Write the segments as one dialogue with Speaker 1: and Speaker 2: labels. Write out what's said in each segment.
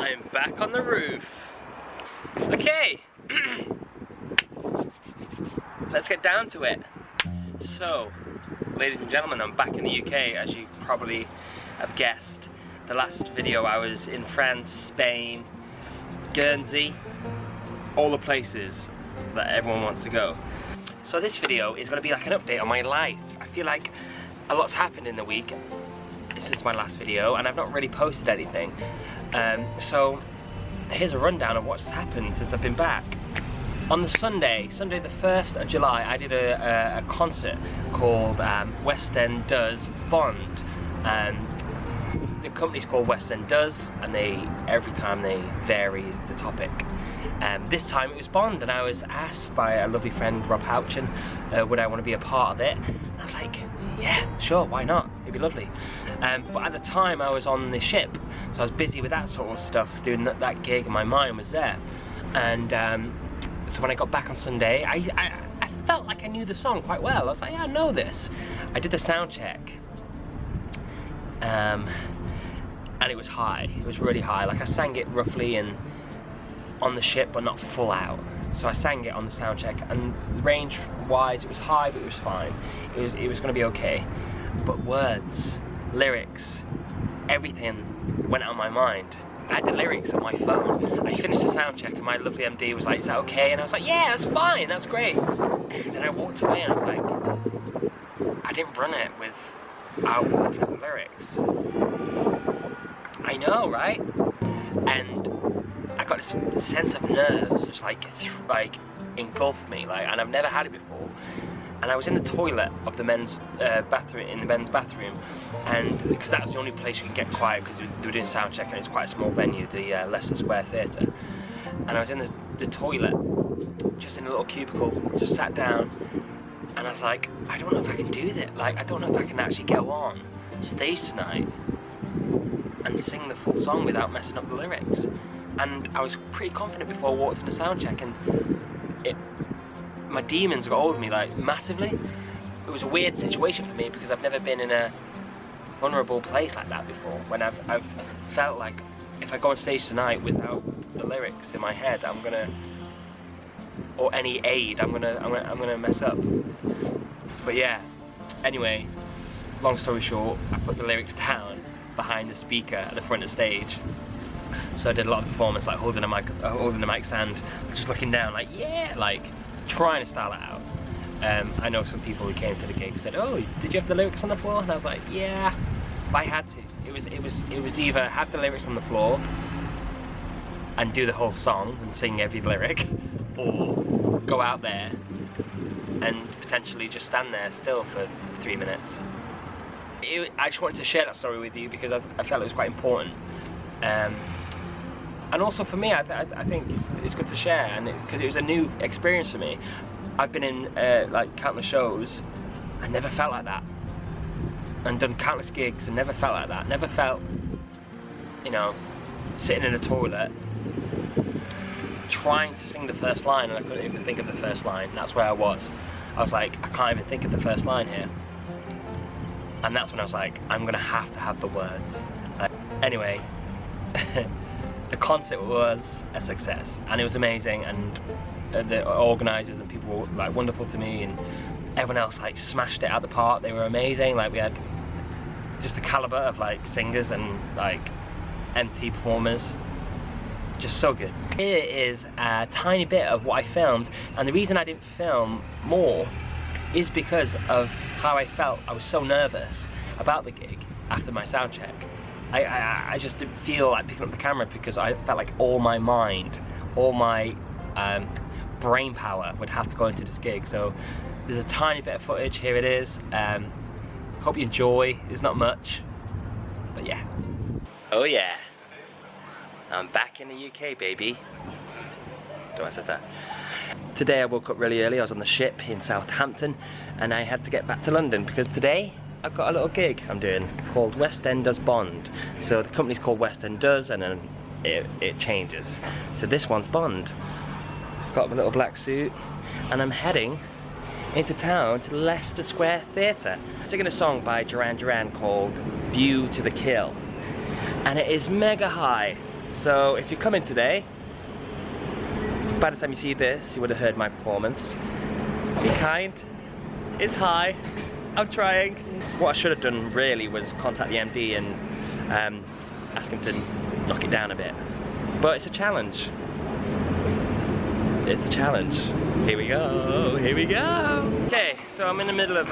Speaker 1: I'm back on the roof. Okay, let's get down to it. So, ladies and gentlemen, I'm back in the UK, as you probably have guessed. The last video I was in France, Spain, Guernsey, all the places that everyone wants to go. So this video is going to be like an update on my life. I feel like a lot's happened in the week since my last video, and I've not really posted anything. So here's a rundown of what's happened since I've been back. On the Sunday the 1st of July, I did a concert called West End Does Bond. The company's called West End Does, and every time they vary the topic. This time it was Bond, and I was asked by a lovely friend, Rob Houchin, would I want to be a part of it? And I was like, yeah, sure, why not? It'd be lovely. But at the time I was on the ship, so I was busy with that sort of stuff, doing that gig, and my mind was there. And so when I got back on Sunday, I felt like I knew the song quite well. I was like, yeah, I know this. I did the sound check. And it was high. It was really high. Like, I sang it roughly on the ship, but not full out. So I sang it on the sound check, and range-wise, it was high, but it was fine. It was going to be okay. But words, lyrics, everything went out of my mind. I had the lyrics on my phone. I finished the sound check, and my lovely MD was like, "Is that okay?" And I was like, "Yeah, that's fine. That's great." And then I walked away, and I was like, I didn't run it without looking at the lyrics. I know, right? And I got this sense of nerves, just like engulfed me, and I've never had it before. And I was in the toilet of the men's bathroom, and because that was the only place you could get quiet, because they were doing sound check, and it's quite a small venue, the Leicester Square Theatre. And I was in the toilet, just in a little cubicle, just sat down, and I was like, I don't know if I can do that. Like, I don't know if I can actually go on stage tonight and sing the full song without messing up the lyrics. And I was pretty confident before I walked in the sound check, and my demons got hold of me, like, massively. It was a weird situation for me, because I've never been in a vulnerable place like that before, when I've felt like if I go on stage tonight without the lyrics in my head, or any aid, I'm gonna mess up. But yeah, anyway, long story short, I put the lyrics down behind the speaker at the front of the stage. So I did a lot of performance, like holding the mic stand, just looking down, like, yeah, like trying to style it out. I know some people who came to the gig said, "Oh, did you have the lyrics on the floor?" And I was like, "Yeah, but I had to." It was either have the lyrics on the floor and do the whole song and sing every lyric, or go out there and potentially just stand there still for 3 minutes. I just wanted to share that story with you, because I felt it was quite important. And also for me, I think it's good to share, and because it was a new experience for me. I've been in like countless shows, I never felt like that, and done countless gigs and never felt like that. Never felt, you know, sitting in a toilet trying to sing the first line, and I couldn't even think of the first line. That's where I was. I was like, I can't even think of the first line here. And that's when I was like, I'm gonna have to have the words. Anyway, the concert was a success, and it was amazing, and the organisers and people were like wonderful to me, and everyone else like smashed it out the park. They were amazing. Like, we had just the calibre of like singers and like MT performers, just so good. Here is a tiny bit of what I filmed, and the reason I didn't film more is because of how I felt. I was so nervous about the gig after my sound check. I just didn't feel like picking up the camera, because I felt like all my mind, all my brain power would have to go into this gig. So there's a tiny bit of footage. Here it is. Hope you enjoy. There's not much, but yeah. Oh yeah, I'm back in the UK, baby. Don't I said that? Today I woke up really early. I was on the ship in Southampton, and I had to get back to London, because today I've got a little gig I'm doing called West End Does Bond. So the company's called West End Does, and then it changes. So this one's Bond. Got my little black suit, and I'm heading into town to the Leicester Square Theatre. I'm singing a song by Duran Duran called View to the Kill, and it is mega high. So if you're coming today, by the time you see this, you would have heard my performance. Be kind. It's high. I'm trying. What I should have done really was contact the MD and ask him to knock it down a bit. But it's a challenge. It's a challenge. Here we go. Here we go. Okay, so I'm in the middle of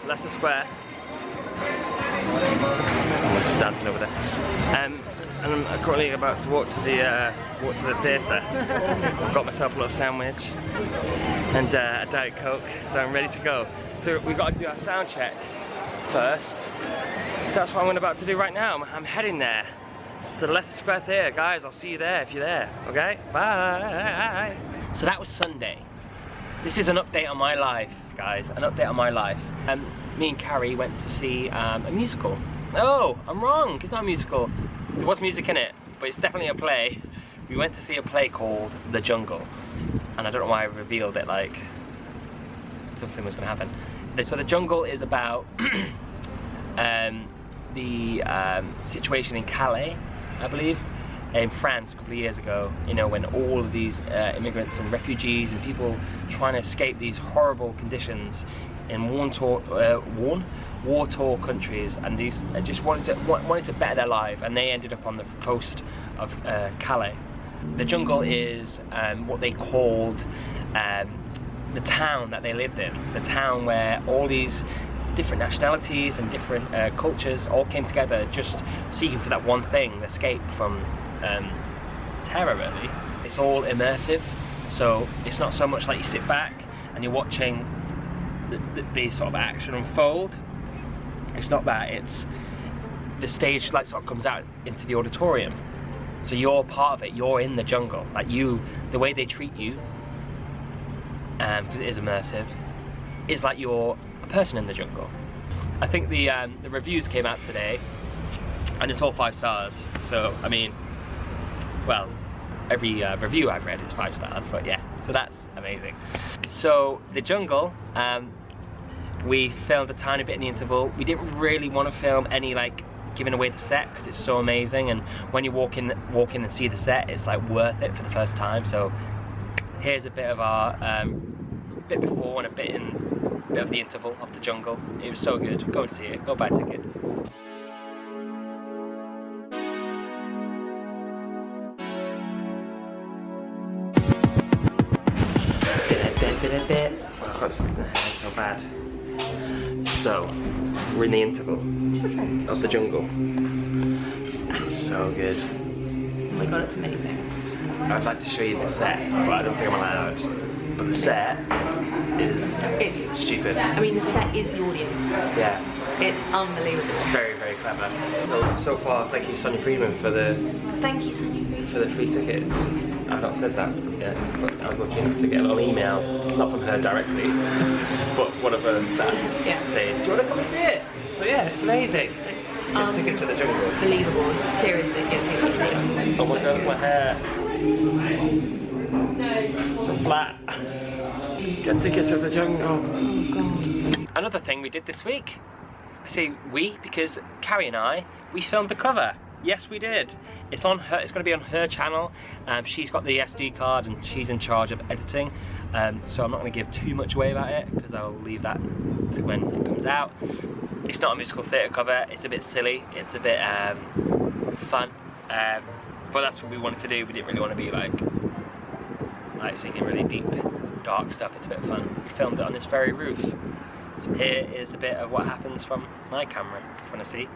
Speaker 1: Leicester Square. Someone's dancing over there. And I'm currently about to walk to the theatre. I've got myself a little sandwich and a Diet Coke, so I'm ready to go. So we've got to do our sound check first. So that's what I'm about to do right now. I'm heading there to the Leicester Square Theatre. Guys, I'll see you there if you're there. Okay? Bye. So that was Sunday. This is an update on my life, guys. An update on my life. Me and Carrie went to see a musical. Oh, I'm wrong. It's not a musical. There was music in it, but it's definitely a play. We went to see a play called The Jungle, and I don't know why I revealed it like something was going to happen. So The Jungle is about the situation in Calais, I believe, in France a couple of years ago, you know, when all of these immigrants and refugees and people trying to escape these horrible conditions in war-torn countries, and these just wanted to better their life, and they ended up on the coast of Calais. The Jungle is what they called the town that they lived in, the town where all these different nationalities and different cultures all came together, just seeking for that one thing, escape from terror, really. It's all immersive, so it's not so much like you sit back and you're watching the sort of action unfold. It's not that, it's the stage like sort of comes out into the auditorium, so you're part of it, you're in the jungle. Like the way they treat you, because it is immersive, is like you're a person in the jungle. I think the reviews came out today, and it's all 5 stars. So I mean, well, every review I've read is 5 stars, but yeah, so that's amazing. So The Jungle, we filmed a tiny bit in the interval. We didn't really want to film any like giving away the set because it's so amazing, and when you walk in and see the set, it's like worth it for the first time. So here's a bit of our bit before and a bit of the interval of The Jungle. It was so good. Go and see it. Go buy tickets. Oh, it's so bad. So we're in the interval of The Jungle. It's so good.
Speaker 2: Oh my god, it's amazing.
Speaker 1: I'd like to show you the set, but I don't think I'm allowed. But the set is stupid.
Speaker 2: I mean, the set is the audience.
Speaker 1: Yeah.
Speaker 2: It's unbelievable.
Speaker 1: It's very, very clever. So far, thank you, Sonny Freeman, for the free tickets. I've not said that yet, but I was lucky enough to get a little email, not from her directly, but one of her staff saying, "Do you want to come and see it?" So yeah, it's amazing. Get tickets to The Jungle.
Speaker 2: Unbelievable. Seriously, get tickets to The Jungle.
Speaker 1: Oh my god, my hair. So flat. Get tickets to The Jungle.
Speaker 2: Oh god.
Speaker 1: Another thing we did this week. I say we because Carrie and I, we filmed the cover. Yes, we did. It's on her. It's going to be on her channel. She's got the SD card and she's in charge of editing. So I'm not going to give too much away about it because I'll leave that to when it comes out. It's not a musical theatre cover. It's a bit silly. It's a bit fun. But that's what we wanted to do. We didn't really want to be like singing really deep, dark stuff. It's a bit fun. We filmed it on this very roof. So here is a bit of what happens from my camera. If you want to see.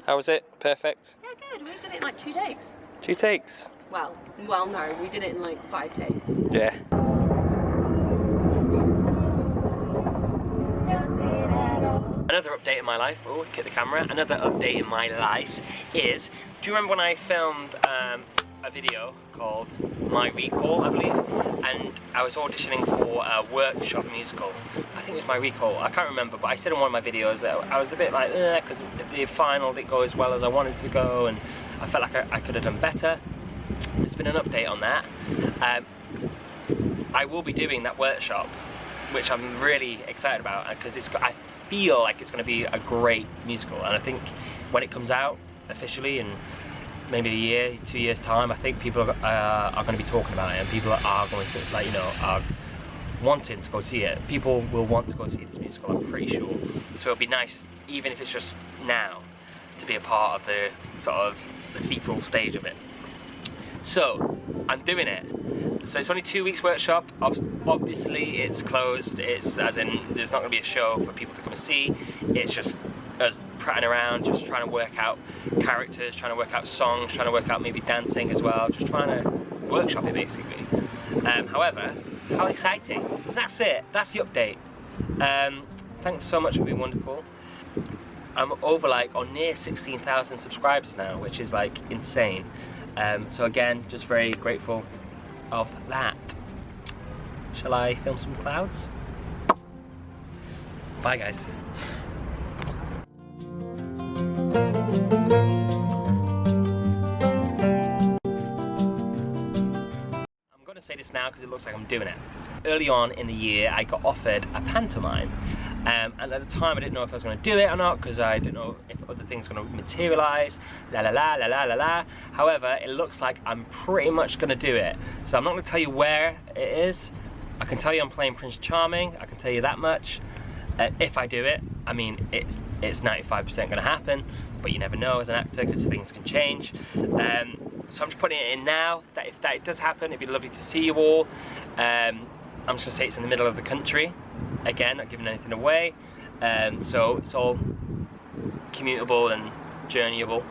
Speaker 1: How was it? Perfect?
Speaker 2: Yeah, good. We did it in like 2 takes.
Speaker 1: 2 takes?
Speaker 2: Well, no, we did it in like 5 takes.
Speaker 1: Yeah. Another update in my life, oh, kick the camera, another update in my life is, do you remember when I filmed a video called My Recall, I believe, and I was auditioning for a workshop musical. I think it was My Recall, I can't remember, but I said in one of my videos that I was a bit like, because the final didn't go as well as I wanted to go, and I felt like I could have done better. There's been an update on that. I will be doing that workshop, which I'm really excited about, because I feel like it's going to be a great musical, and I think when it comes out officially and maybe a year, 2 years time, I think people are going to be talking about it, and people are going to, like, you know, are wanting to go see it. People will want to go see this musical, I'm pretty sure. So it'll be nice, even if it's just now, to be a part of the sort of the fetal stage of it. So I'm doing it. So it's only 2 weeks workshop. Obviously it's closed. It's as in there's not going to be a show for people to come and see. It's just us prattling around, just trying to work out characters, trying to work out songs, trying to work out maybe dancing as well, just trying to workshop it basically. However, how exciting. That's it. That's the update. Thanks so much for being wonderful. I'm over like or near 16,000 subscribers now, which is like insane. So again, just very grateful of that. Shall I film some clouds? Bye guys. I'm gonna say this now because it looks like I'm doing it. Early on in the year I got offered a pantomime. And at the time I didn't know if I was going to do it or not, because I didn't know if other things were going to materialise, la la la la la la la. However, it looks like I'm pretty much going to do it. So I'm not going to tell you where it is. I can tell you I'm playing Prince Charming, I can tell you that much. If I do it, I mean, it's 95% going to happen, but you never know as an actor because things can change. So I'm just putting it in now, that if that does happen, it'd be lovely to see you all. I'm just going to say it's in the middle of the country. Again, not giving anything away. So it's all commutable and journeyable.